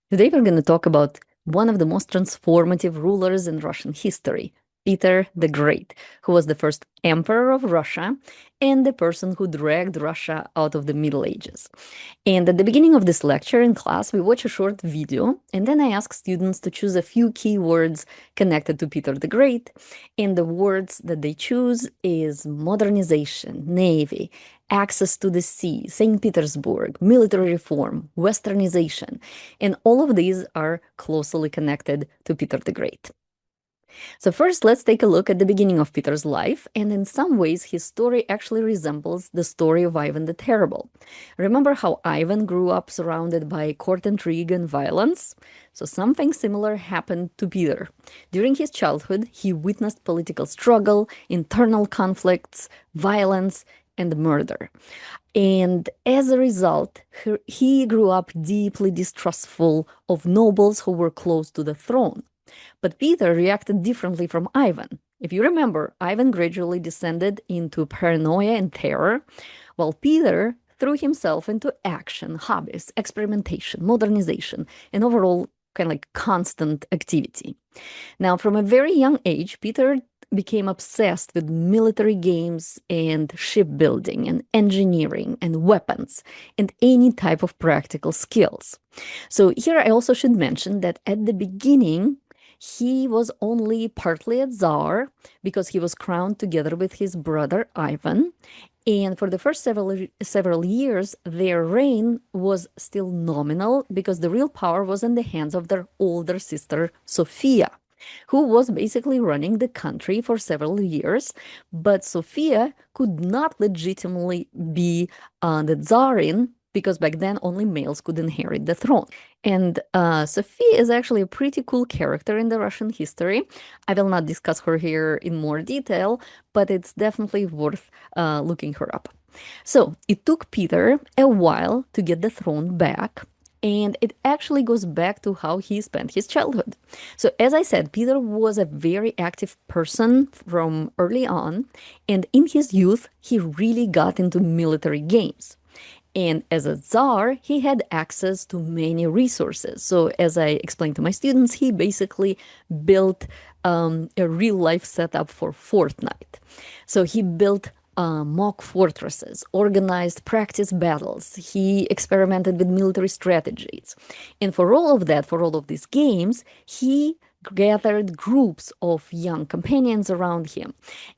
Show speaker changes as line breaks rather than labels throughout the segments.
Today, we're going to talk about one of the most transformative rulers in Russian history, Peter the Great, who was the first emperor of Russia and the person who dragged Russia out of the Middle Ages. And at the beginning of this lecture in class, we watch a short video, and then I ask students to choose a few key words connected to Peter the Great. And the words that they choose is modernization, navy, access to the sea, St. Petersburg, military reform, westernization. And all of these are closely connected to Peter the Great. So first, let's take a look at the beginning of Peter's life, and in some ways, his story actually resembles the story of Ivan the Terrible. Remember how Ivan grew up surrounded by court intrigue and violence? So something similar happened to Peter. During his childhood, he witnessed political struggle, internal conflicts, violence, and murder. And as a result, he grew up deeply distrustful of nobles who were close to the throne. But Peter reacted differently from Ivan. If you remember, Ivan gradually descended into paranoia and terror, while Peter threw himself into action, hobbies, experimentation, modernization, and overall kind of like constant activity. Now, from a very young age, Peter became obsessed with military games and shipbuilding and engineering and weapons and any type of practical skills. So here I also should mention that at the beginning, he was only partly a czar because he was crowned together with his brother Ivan. And for the first several years, their reign was still nominal because the real power was in the hands of their older sister, Sophia, who was basically running the country for several years. But Sophia could not legitimately be the Tsarin because back then only males could inherit the throne. And Sophia is actually a pretty cool character in the Russian history. I will not discuss her here in more detail, but it's definitely worth looking her up. So it took Peter a while to get the throne back. And it actually goes back to how he spent his childhood. So, as I said, Peter was a very active person from early on. And in his youth, he really got into military games. And as a czar, he had access to many resources. So, as I explained to my students, he basically built a real life setup for Fortnite. So, he built mock fortresses, organized practice battles. He experimented with military strategies. And for all of that, for all of these games, he gathered groups of young companions around him.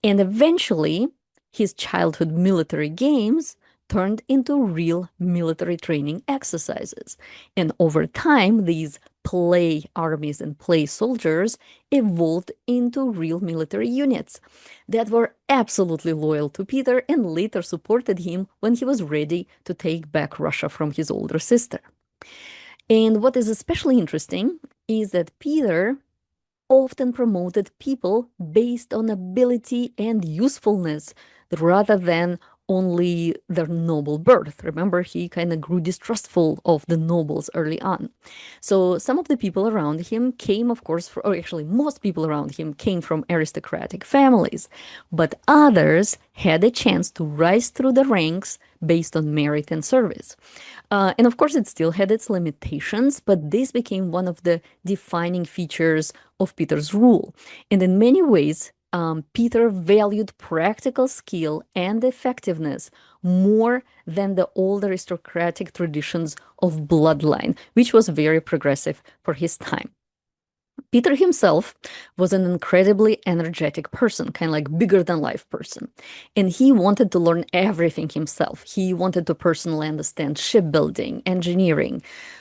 And eventually, his childhood military games turned into real military training exercises. And over time, these play armies and play soldiers evolved into real military units that were absolutely loyal to Peter and later supported him when he was ready to take back Russia from his older sister. And what is especially interesting is that Peter often promoted people based on ability and usefulness rather than only their noble birth. Remember, he kind of grew distrustful of the nobles early on. So some of the people around him came, of course, or actually most people around him came from aristocratic families, but others had a chance to rise through the ranks based on merit and service. And of course, it still had its limitations, but this became one of the defining features of Peter's rule. And in many ways, Peter valued practical skill and effectiveness more than the old aristocratic traditions of bloodline, which was very progressive for his time. Peter himself was an incredibly energetic person, kind of like bigger than life person. And he wanted to learn everything himself. He wanted to personally understand shipbuilding, engineering,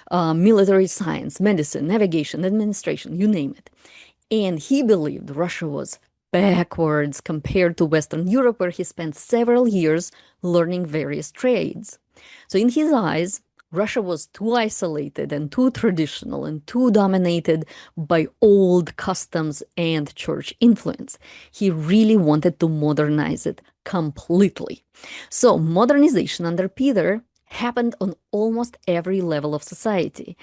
military science, medicine, navigation, administration, you name it. And he believed Russia was backwards compared to Western Europe, where he spent several years learning various trades. So, in his eyes, Russia was too isolated and too traditional and too dominated by old customs and church influence. He really wanted to modernize it completely. So, modernization under Peter happened on almost every level of society.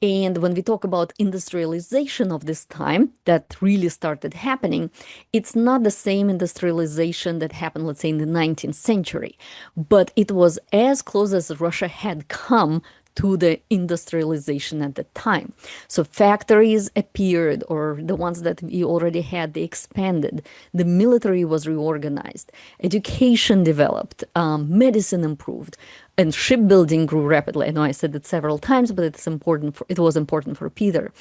And when we talk about industrialization of this time that really started happening, it's not the same industrialization that happened, let's say, in the 19th century, but it was as close as Russia had come to the industrialization at the time. So factories appeared, or the ones that we already had, they expanded. The military was reorganized. Education developed. Medicine improved. And shipbuilding grew rapidly. I know I said it several times, but it was important for Peter.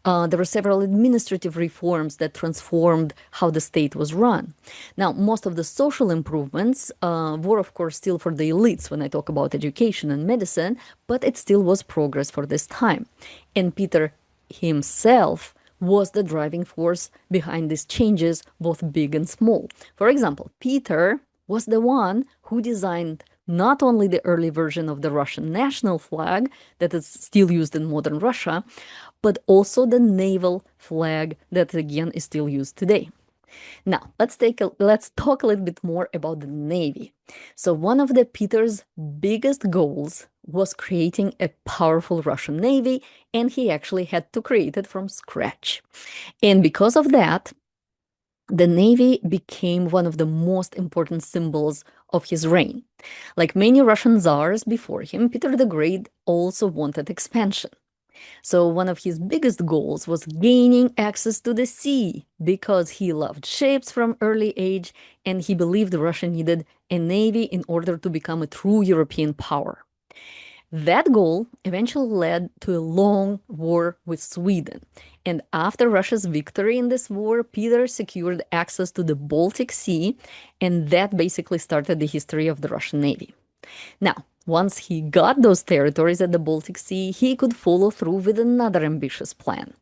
There were several administrative reforms that transformed how the state was run. Now, most of the social improvements were, of course, still for the elites when I talk about education and medicine, but it still was progress for this time. And Peter himself was the driving force behind these changes, both big and small. For example, Peter was the one who designed not only the early version of the Russian national flag that is still used in modern Russia, but also the naval flag that again is still used today. Now, let's talk a little bit more about the Navy. So one of the Peter's biggest goals was creating a powerful Russian Navy, and he actually had to create it from scratch. And because of that, the Navy became one of the most important symbols of his reign. Like many Russian czars before him, Peter the Great also wanted expansion. So one of his biggest goals was gaining access to the sea because he loved ships from early age and he believed Russia needed a navy in order to become a true European power. That goal eventually led to a long war with Sweden. And after Russia's victory in this war, Peter secured access to the Baltic Sea, and that basically started the history of the Russian Navy. Now, once he got those territories at the Baltic Sea, he could follow through with another ambitious plan.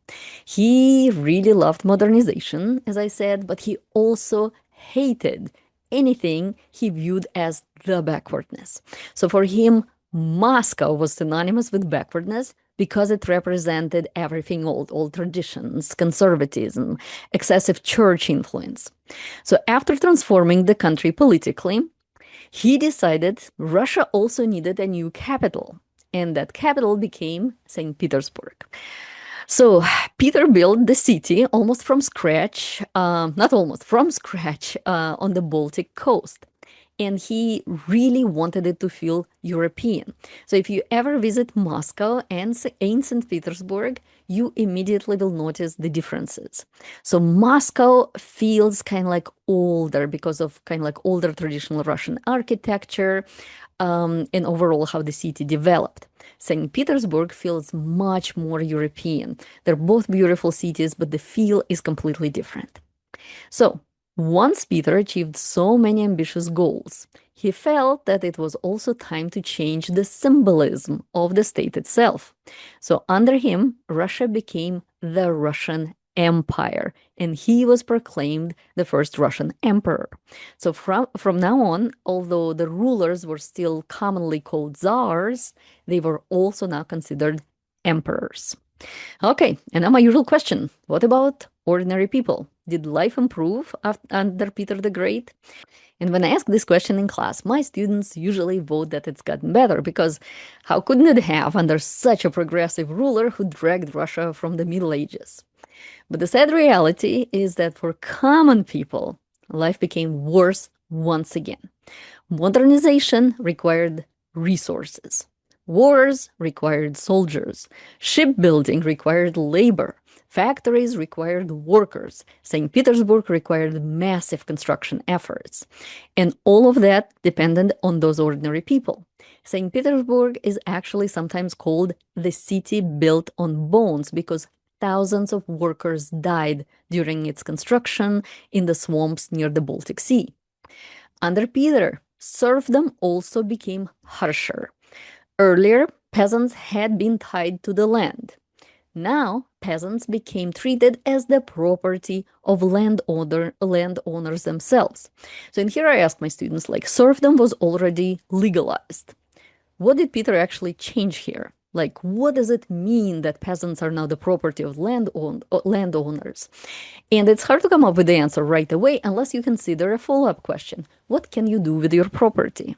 He really loved modernization, as I said, but he also hated anything he viewed as the backwardness. So for him, Moscow was synonymous with backwardness because it represented everything old traditions, conservatism, excessive church influence. So after transforming the country politically, he decided Russia also needed a new capital, and that capital became St. Petersburg. So Peter built the city almost from scratch, not almost, from scratch on the Baltic coast. And he really wanted it to feel European. So if you ever visit Moscow and St. Petersburg, you immediately will notice the differences. So Moscow feels kind of like older because of kind of like older traditional Russian architecture and overall how the city developed. St. Petersburg feels much more European. They're both beautiful cities, but the feel is completely different. So once Peter achieved so many ambitious goals, he felt that it was also time to change the symbolism of the state itself. So under him, Russia became the Russian Empire, and he was proclaimed the first Russian emperor. So from now on, although the rulers were still commonly called czars, they were also now considered emperors. Okay, and now my usual question. What about ordinary people? Did life improve under Peter the Great? And when I ask this question in class, my students usually vote that it's gotten better because how couldn't it have under such a progressive ruler who dragged Russia from the Middle Ages? But the sad reality is that for common people, life became worse once again. Modernization required resources. Wars required soldiers. Shipbuilding required labor. Factories required workers. St. Petersburg required massive construction efforts. And all of that depended on those ordinary people. St. Petersburg is actually sometimes called the city built on bones because thousands of workers died during its construction in the swamps near the Baltic Sea. Under Peter, serfdom also became harsher. Earlier, peasants had been tied to the land. Now, peasants became treated as the property of landowners themselves. So in here I ask my students, like, serfdom was already legalized. What did Peter actually change here? Like, what does it mean that peasants are now the property of landowners? And it's hard to come up with the answer right away unless you consider a follow-up question. What can you do with your property?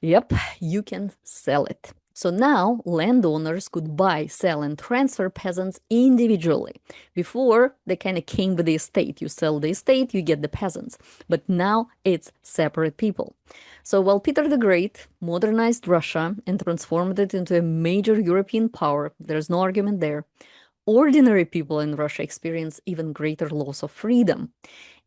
Yep, you can sell it. So now landowners could buy, sell, and transfer peasants individually. Before, they kind of came with the estate. You sell the estate, you get the peasants. But now it's separate people. So while Peter the Great modernized Russia and transformed it into a major European power, there's no argument there, ordinary people in Russia experience even greater loss of freedom.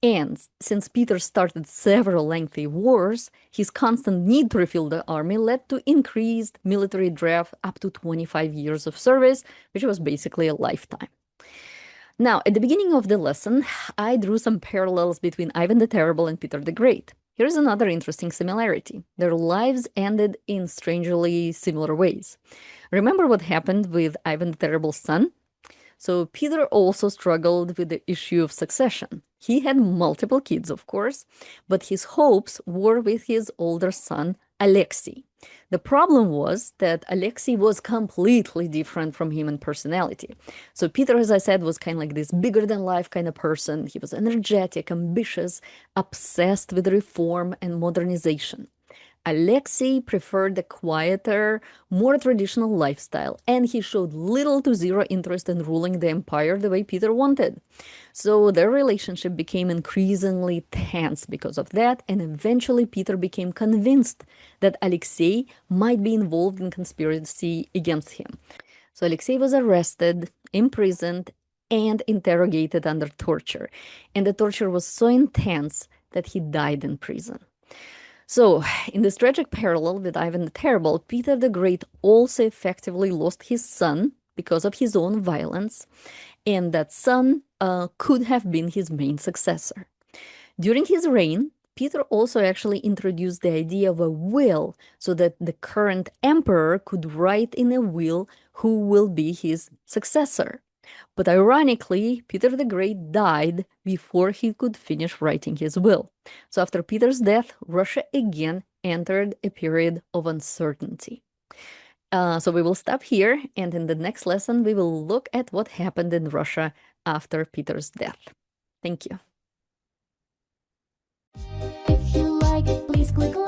And since Peter started several lengthy wars, his constant need to refill the army led to increased military draft up to 25 years of service, which was basically a lifetime. Now, at the beginning of the lesson, I drew some parallels between Ivan the Terrible and Peter the Great. Here's another interesting similarity. Their lives ended in strangely similar ways. Remember what happened with Ivan the Terrible's son? So Peter also struggled with the issue of succession. He had multiple kids, of course, but his hopes were with his older son, Alexei. The problem was that Alexei was completely different from him in personality. So Peter, as I said, was kind of like this bigger-than-life kind of person. He was energetic, ambitious, obsessed with reform and modernization. Alexei preferred the quieter, more traditional lifestyle, and he showed little to zero interest in ruling the empire the way Peter wanted. So their relationship became increasingly tense because of that, and eventually Peter became convinced that Alexei might be involved in conspiracy against him. So Alexei was arrested, imprisoned, and interrogated under torture. And the torture was so intense that he died in prison. So, in this tragic parallel with Ivan the Terrible, Peter the Great also effectively lost his son because of his own violence, and that son could have been his main successor. During his reign, Peter also actually introduced the idea of a will so that the current emperor could write in a will who will be his successor. But ironically, Peter the Great died before he could finish writing his will. So after Peter's death, Russia again entered a period of uncertainty. So we will stop here, and in the next lesson, we will look at what happened in Russia after Peter's death. Thank you.
If you like it, please click like.